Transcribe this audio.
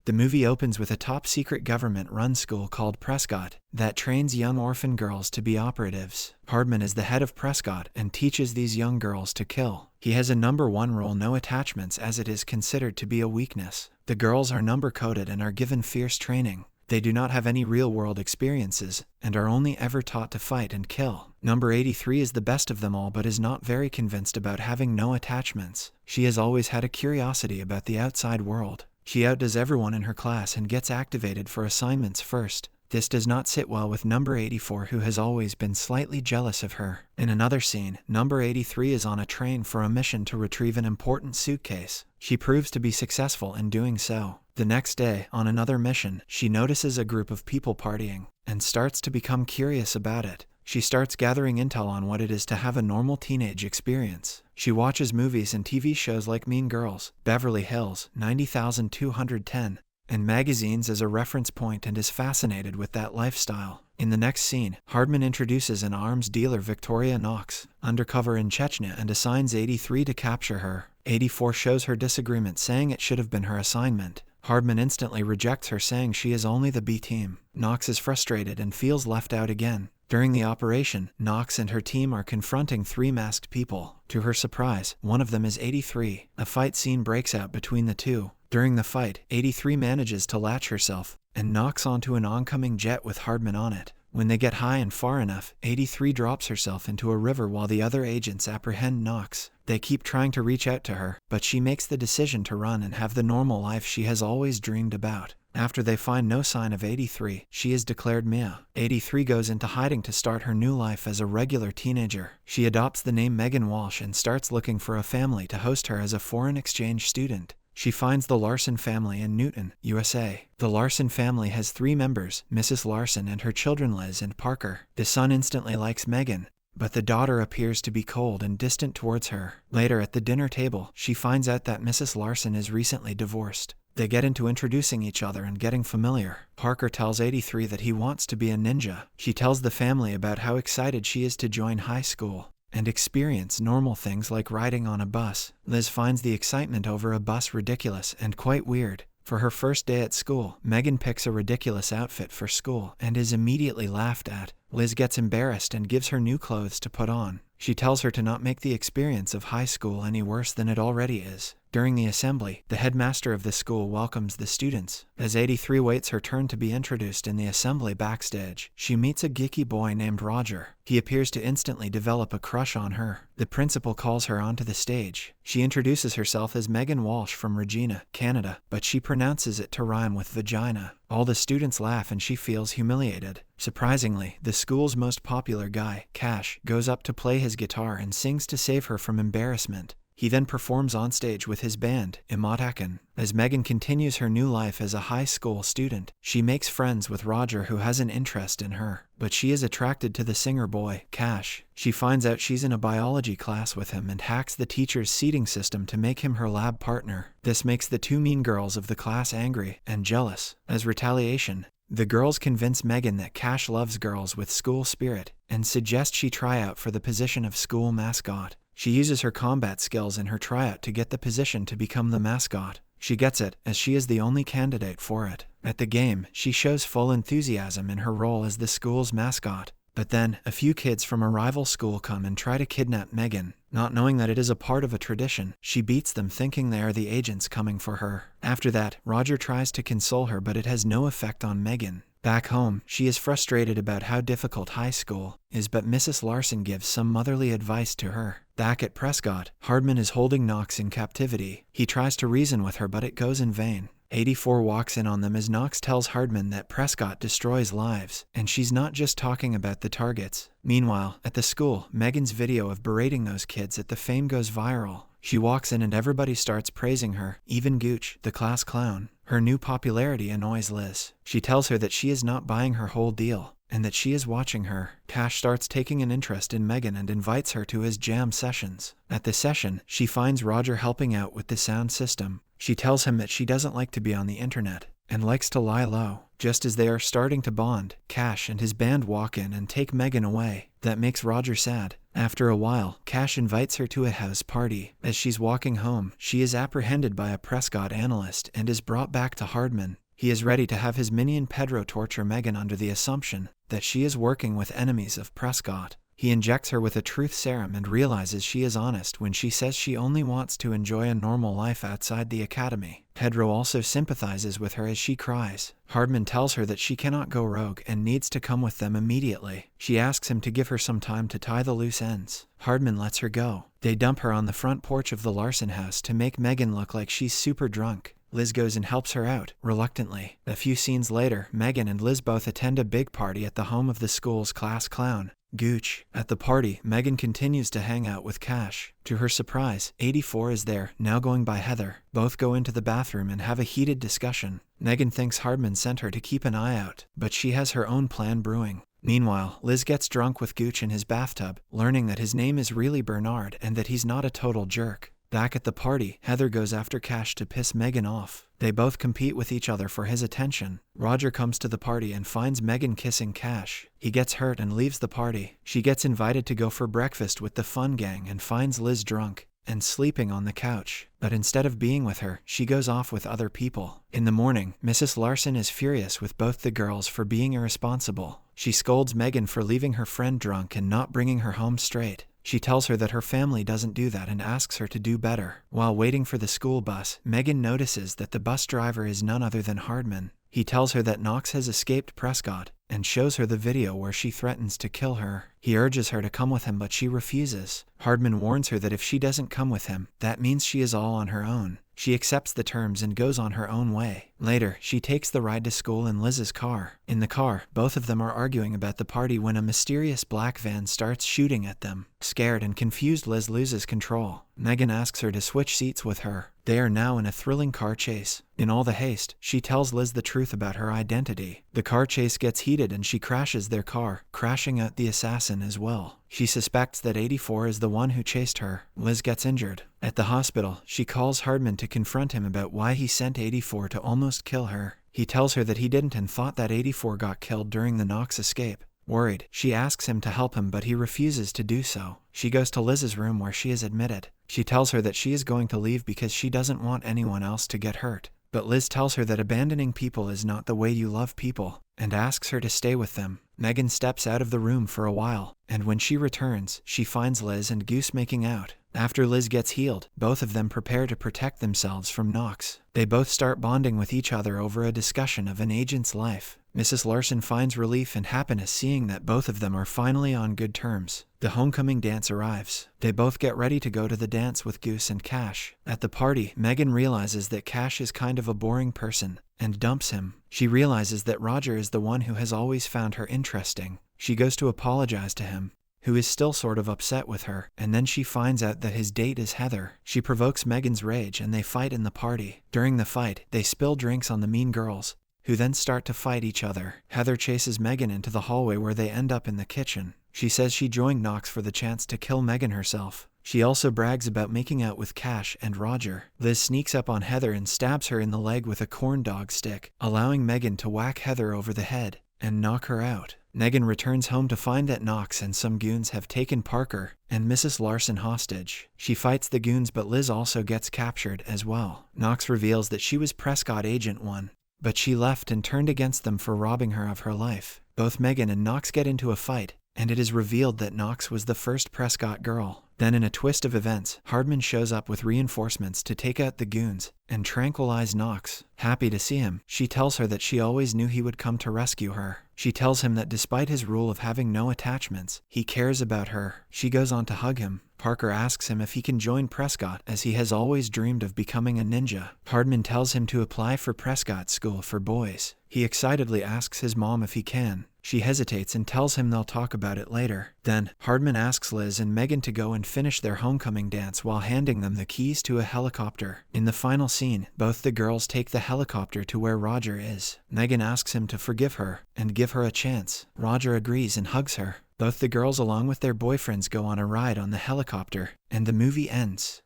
The movie opens with a top-secret government-run school called Prescott that trains young orphan girls to be operatives. Hardman is the head of Prescott and teaches these young girls to kill. He has a number 1 rule: no attachments, as it is considered to be a weakness. The girls are number-coded and are given fierce training. They do not have any real-world experiences and are only ever taught to fight and kill. Number 83 is the best of them all but is not very convinced about having no attachments. She has always had a curiosity about the outside world. She outdoes everyone in her class and gets activated for assignments first. This does not sit well with number 84, who has always been slightly jealous of her. In another scene, number 83 is on a train for a mission to retrieve an important suitcase. She proves to be successful in doing so. The next day, on another mission, she notices a group of people partying and starts to become curious about it. She starts gathering intel on what it is to have a normal teenage experience. She watches movies and TV shows like Mean Girls, Beverly Hills, 90210, and magazines as a reference point and is fascinated with that lifestyle. In the next scene, Hardman introduces an arms dealer, Victoria Knox, undercover in Chechnya, and assigns 83 to capture her. 84 shows her disagreement, saying it should have been her assignment. Hardman instantly rejects her, saying she is only the B team. Knox is frustrated and feels left out again. During the operation, Knox and her team are confronting 3 masked people. To her surprise, one of them is 83. A fight scene breaks out between the two. During the fight, 83 manages to latch herself and knocks onto an oncoming jet with Hardman on it. When they get high and far enough, 83 drops herself into a river while the other agents apprehend Knox. They keep trying to reach out to her, but she makes the decision to run and have the normal life she has always dreamed about. After they find no sign of 83, she is declared Mia. 83 goes into hiding to start her new life as a regular teenager. She adopts the name Megan Walsh and starts looking for a family to host her as a foreign exchange student. She finds the Larson family in Newton, USA. The Larson family has 3 members, Mrs. Larson and her children Liz and Parker. The son instantly likes Megan, but the daughter appears to be cold and distant towards her. Later at the dinner table, she finds out that Mrs. Larson is recently divorced. They get into introducing each other and getting familiar. Parker tells 83 that he wants to be a ninja. She tells the family about how excited she is to join high school and experience normal things like riding on a bus. Liz finds the excitement over a bus ridiculous and quite weird. For her first day at school, Megan picks a ridiculous outfit for school and is immediately laughed at. Liz gets embarrassed and gives her new clothes to put on. She tells her to not make the experience of high school any worse than it already is. During the assembly, the headmaster of the school welcomes the students. As 83 waits her turn to be introduced in the assembly backstage, she meets a geeky boy named Roger. He appears to instantly develop a crush on her. The principal calls her onto the stage. She introduces herself as Megan Walsh from Regina, Canada, but she pronounces it to rhyme with vagina. All the students laugh and she feels humiliated. Surprisingly, the school's most popular guy, Cash, goes up to play his guitar and sings to save her from embarrassment. He then performs on stage with his band, Imotaken. As Megan continues her new life as a high school student, she makes friends with Roger, who has an interest in her, but she is attracted to the singer boy, Cash. She finds out she's in a biology class with him and hacks the teacher's seating system to make him her lab partner. This makes the 2 mean girls of the class angry and jealous. As retaliation, the girls convince Megan that Cash loves girls with school spirit and suggest she try out for the position of school mascot. She uses her combat skills in her tryout to get the position to become the mascot. She gets it, as she is the only candidate for it. At the game, she shows full enthusiasm in her role as the school's mascot. But then, a few kids from a rival school come and try to kidnap Megan. Not knowing that it is a part of a tradition, she beats them, thinking they are the agents coming for her. After that, Roger tries to console her, but it has no effect on Megan. Back home, she is frustrated about how difficult high school is, but Mrs. Larson gives some motherly advice to her. Back at Prescott, Hardman is holding Knox in captivity. He tries to reason with her, but it goes in vain. 84 walks in on them as Knox tells Hardman that Prescott destroys lives, and she's not just talking about the targets. Meanwhile, at the school, Megan's video of berating those kids at the Fame goes viral. She walks in and everybody starts praising her, even Gooch, the class clown. Her new popularity annoys Liz. She tells her that she is not buying her whole deal, and that she is watching her. Cash starts taking an interest in Megan and invites her to his jam sessions. At the session, she finds Roger helping out with the sound system. She tells him that she doesn't like to be on the internet and likes to lie low. Just as they are starting to bond, Cash and his band walk in and take Megan away. That makes Roger sad. After a while, Cash invites her to a house party. As she's walking home, she is apprehended by a Prescott analyst and is brought back to Hardman. He is ready to have his minion Pedro torture Megan under the assumption that she is working with enemies of Prescott. He injects her with a truth serum and realizes she is honest when she says she only wants to enjoy a normal life outside the academy. Pedro also sympathizes with her as she cries. Hardman tells her that she cannot go rogue and needs to come with them immediately. She asks him to give her some time to tie the loose ends. Hardman lets her go. They dump her on the front porch of the Larson house to make Megan look like she's super drunk. Liz goes and helps her out, reluctantly. A few scenes later, Megan and Liz both attend a big party at the home of the school's class clown, Gooch. At the party, Megan continues to hang out with Cash. To her surprise, 84 is there, now going by Heather. Both go into the bathroom and have a heated discussion. Megan thinks Hardman sent her to keep an eye out, but she has her own plan brewing. Meanwhile, Liz gets drunk with Gooch in his bathtub, learning that his name is really Bernard and that he's not a total jerk. Back at the party, Heather goes after Cash to piss Megan off. They both compete with each other for his attention. Roger comes to the party and finds Megan kissing Cash. He gets hurt and leaves the party. She gets invited to go for breakfast with the fun gang and finds Liz drunk and sleeping on the couch. But instead of being with her, she goes off with other people. In the morning, Mrs. Larson is furious with both the girls for being irresponsible. She scolds Megan for leaving her friend drunk and not bringing her home straight. She tells her that her family doesn't do that and asks her to do better. While waiting for the school bus, Megan notices that the bus driver is none other than Hardman. He tells her that Knox has escaped Prescott and shows her the video where she threatens to kill her. He urges her to come with him, but she refuses. Hardman warns her that if she doesn't come with him, that means she is all on her own. She accepts the terms and goes on her own way. Later, she takes the ride to school in Liz's car. In the car, both of them are arguing about the party when a mysterious black van starts shooting at them. Scared and confused, Liz loses control. Megan asks her to switch seats with her. They are now in a thrilling car chase. In all the haste, she tells Liz the truth about her identity. The car chase gets heated and she crashes their car, crashing out the assassin as well. She suspects that 84 is the one who chased her. Liz gets injured. At the hospital, she calls Hardman to confront him about why he sent 84 to almost kill her. He tells her that he didn't and thought that 84 got killed during the Knox escape. Worried, she asks him to help him, but he refuses to do so. She goes to Liz's room where she is admitted. She tells her that she is going to leave because she doesn't want anyone else to get hurt. But Liz tells her that abandoning people is not the way you love people, and asks her to stay with them. Megan steps out of the room for a while, and when she returns, she finds Liz and Goose making out. After Liz gets healed, both of them prepare to protect themselves from Knox. They both start bonding with each other over a discussion of an agent's life. Mrs. Larson finds relief and happiness seeing that both of them are finally on good terms. The homecoming dance arrives. They both get ready to go to the dance with Goose and Cash. At the party, Megan realizes that Cash is kind of a boring person and dumps him. She realizes that Roger is the one who has always found her interesting. She goes to apologize to him, who is still sort of upset with her, and then she finds out that his date is Heather. She provokes Megan's rage and they fight in the party. During the fight, they spill drinks on the mean girls, who then start to fight each other. Heather chases Megan into the hallway where they end up in the kitchen. She says she joined Knox for the chance to kill Megan herself. She also brags about making out with Cash and Roger. Liz sneaks up on Heather and stabs her in the leg with a corn dog stick, allowing Megan to whack Heather over the head and knock her out. Megan returns home to find that Knox and some goons have taken Parker and Mrs. Larson hostage. She fights the goons, but Liz also gets captured as well. Knox reveals that she was Prescott Agent 1. But she left and turned against them for robbing her of her life. Both Megan and Knox get into a fight, and it is revealed that Knox was the first Prescott girl. Then in a twist of events, Hardman shows up with reinforcements to take out the goons and tranquilize Knox. Happy to see him, she tells her that she always knew he would come to rescue her. She tells him that despite his rule of having no attachments, he cares about her. She goes on to hug him. Parker asks him if he can join Prescott, as he has always dreamed of becoming a ninja. Hardman tells him to apply for Prescott School for Boys. He excitedly asks his mom if he can. She hesitates and tells him they'll talk about it later. Then, Hardman asks Liz and Megan to go and finish their homecoming dance while handing them the keys to a helicopter. In the final scene, both the girls take the helicopter to where Roger is. Megan asks him to forgive her and give her a chance. Roger agrees and hugs her. Both the girls along with their boyfriends go on a ride on the helicopter, and the movie ends.